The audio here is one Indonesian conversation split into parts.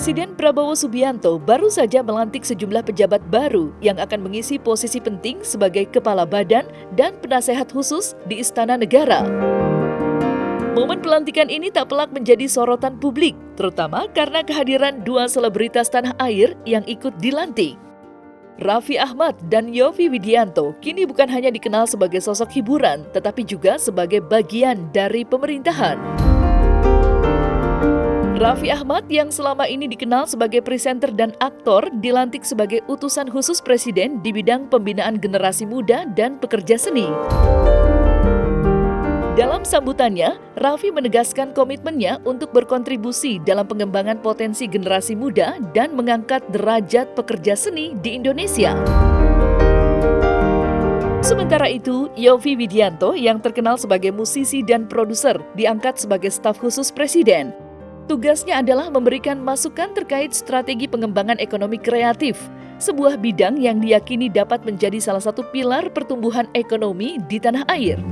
Presiden Prabowo Subianto baru saja melantik sejumlah pejabat baru yang akan mengisi posisi penting sebagai kepala badan dan penasehat khusus di Istana Negara. Momen pelantikan ini tak pelak menjadi sorotan publik, terutama karena kehadiran dua selebritas tanah air yang ikut dilantik. Raffi Ahmad dan Yovie Widianto kini bukan hanya dikenal sebagai sosok hiburan, tetapi juga sebagai bagian dari pemerintahan. Raffi Ahmad yang selama ini dikenal sebagai presenter dan aktor dilantik sebagai utusan khusus Presiden di bidang pembinaan generasi muda dan pekerja seni. Dalam sambutannya, Raffi menegaskan komitmennya untuk berkontribusi dalam pengembangan potensi generasi muda dan mengangkat derajat pekerja seni di Indonesia. Sementara itu, Yovie Widianto yang terkenal sebagai musisi dan produser diangkat sebagai staf khusus Presiden. Tugasnya adalah memberikan masukan terkait strategi pengembangan ekonomi kreatif, sebuah bidang yang diyakini dapat menjadi salah satu pilar pertumbuhan ekonomi di tanah air.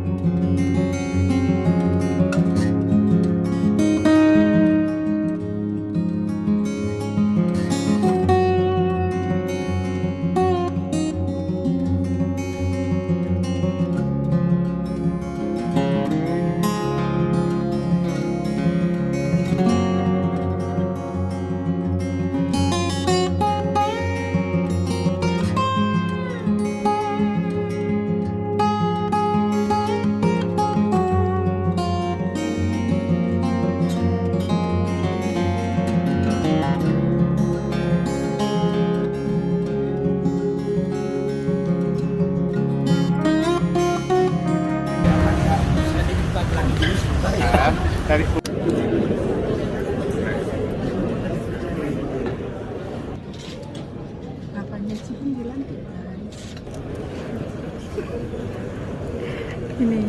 Dari Apanya sih pun dilantik, guys. Ini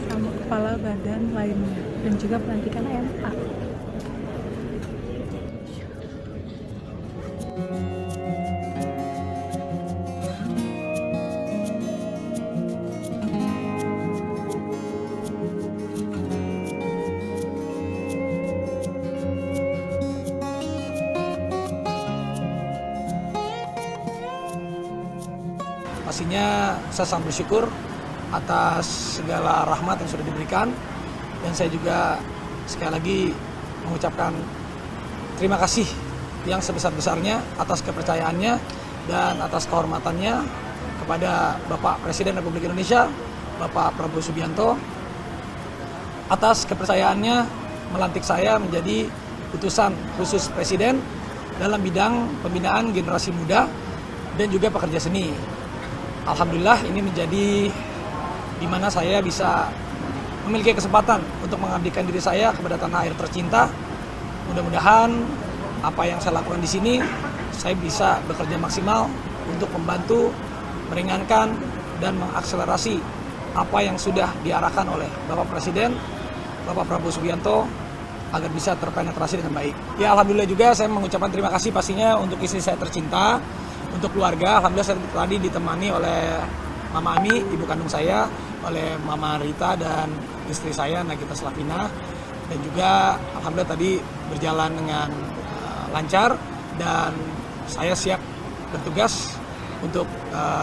sama kepala badan lainnya dan juga pelantikan MA. Pastinya saya sangat bersyukur atas segala rahmat yang sudah diberikan, dan saya juga sekali lagi mengucapkan terima kasih yang sebesar-besarnya atas kepercayaannya dan atas kehormatannya kepada Bapak Presiden Republik Indonesia, Bapak Prabowo Subianto, atas kepercayaannya melantik saya menjadi utusan khusus Presiden dalam bidang pembinaan generasi muda dan juga pekerja seni. Alhamdulillah ini menjadi di mana saya bisa memiliki kesempatan untuk mengabdikan diri saya kepada tanah air tercinta. Mudah-mudahan apa yang saya lakukan di sini, saya bisa bekerja maksimal untuk membantu, meringankan, dan mengakselerasi apa yang sudah diarahkan oleh Bapak Presiden, Bapak Prabowo Subianto, agar bisa terpenetrasi dengan baik. Ya, alhamdulillah juga saya mengucapkan terima kasih pastinya untuk istri saya tercinta, untuk keluarga. Alhamdulillah saya tadi ditemani oleh Mama Ami, ibu kandung saya, oleh Mama Rita dan istri saya Nagita Slavina, dan juga alhamdulillah tadi berjalan dengan lancar, dan saya siap bertugas untuk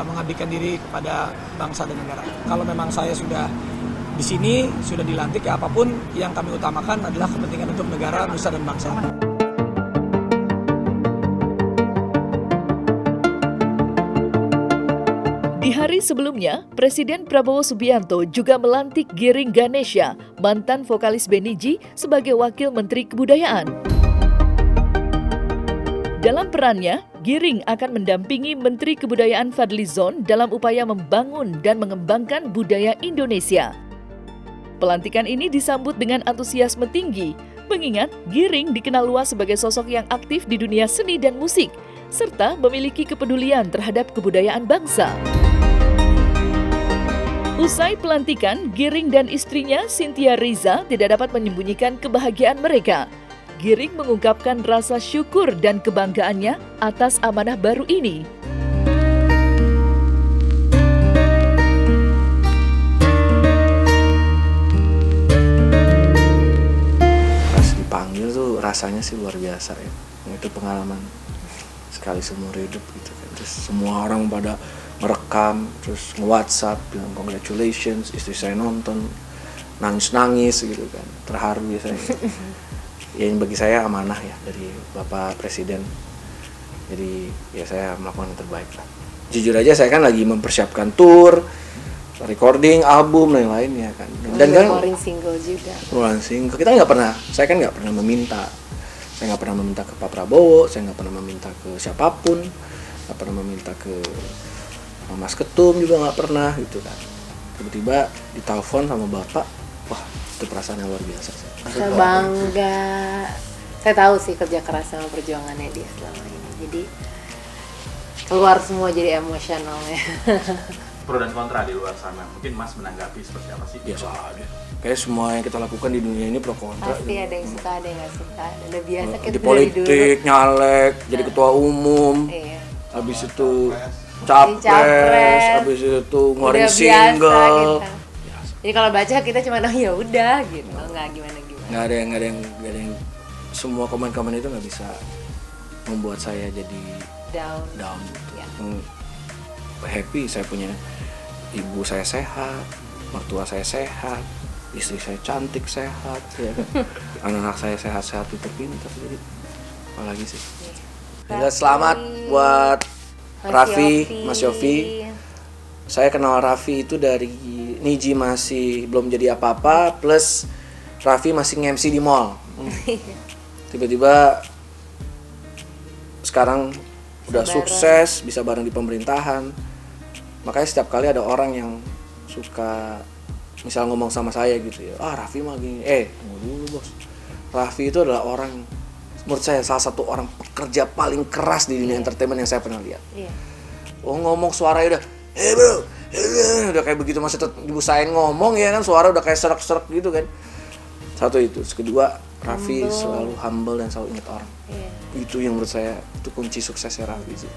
mengabdikan diri kepada bangsa dan negara. Kalau memang saya sudah di sini, sudah dilantik, ya apapun yang kami utamakan adalah kepentingan untuk negara, nusa dan bangsa. Di hari sebelumnya, Presiden Prabowo Subianto juga melantik Giring Ganesha, mantan vokalis Benny G, sebagai Wakil Menteri Kebudayaan. Dalam perannya, Giring akan mendampingi Menteri Kebudayaan Fadly Zon dalam upaya membangun dan mengembangkan budaya Indonesia. Pelantikan ini disambut dengan antusiasme tinggi, mengingat Giring dikenal luas sebagai sosok yang aktif di dunia seni dan musik, serta memiliki kepedulian terhadap kebudayaan bangsa. Usai pelantikan, Giring dan istrinya Cynthia Riza tidak dapat menyembunyikan kebahagiaan mereka. Giring mengungkapkan rasa syukur dan kebanggaannya atas amanah baru ini. Pas dipanggil tuh rasanya sih luar biasa ya. Itu pengalaman sekali seumur hidup gitu kan. Terus semua orang pada merekam, terus nge-WhatsApp bilang congratulations, istri saya nonton, nangis gitu kan, terharu ya saya. Ya bagi saya amanah ya dari Bapak Presiden. Jadi ya saya melakukan yang terbaik lah. Jujur aja saya kan lagi mempersiapkan tour, recording album dan lainnya kan. Dan kan ngeluarin single juga. ngeluarin single. Kita nggak pernah, saya kan nggak pernah meminta. Saya nggak pernah meminta ke Pak Prabowo, saya nggak pernah meminta ke siapapun, nggak pernah meminta ke Mas Ketum juga nggak pernah gitu kan. Tiba-tiba ditelepon sama Bapak, wah itu perasaan yang luar biasa. Saya bangga. Saya tahu sih kerja keras sama perjuangannya dia selama ini. Jadi keluar semua jadi emosionalnya. Pro dan kontra di luar sana. Mungkin Mas menanggapi seperti apa sih? Biasa aja. Kayak semua yang kita lakukan di dunia ini pro kontra. Pasti ada yang suka, ada yang nggak suka. Dan udah biasa kita Di dari politik, dulu. nyalek, jadi ketua umum, Iya. habis itu capres, Capres. habis itu Udah ngeluarin biasa single. gitu. Jadi kalau baca kita cuma oh ya udah gitu, nggak gimana. Nggak ada yang semua komen-komen itu nggak bisa membuat saya jadi down gitu. Ya. Happy saya punya ibu saya sehat, mertua saya sehat, istri saya cantik sehat, ya kan? Anak-anak saya sehat-sehat itu pintar, jadi apalagi sih. Ya, selamat buat Raffi, Mas Yofi. Saya kenal Raffi itu dari Niji masih belum jadi apa-apa, plus Raffi masih nge-MC di mall. Tiba-tiba sekarang udah sukses, bisa bareng di pemerintahan. Makanya setiap kali ada orang yang suka misal ngomong sama saya gitu ya, Raffi mah gini, tunggu dulu bos. Raffi itu adalah orang, menurut saya salah satu orang pekerja paling keras di dunia entertainment yang saya pernah lihat. Ngomong suaranya udah, bro, udah kayak begitu, masih dibusain ngomong ya kan, suara udah kayak serak-serak gitu kan. Satu itu, kedua Raffi selalu humble dan selalu ingat orang. Itu yang menurut saya itu kunci suksesnya Raffi sih.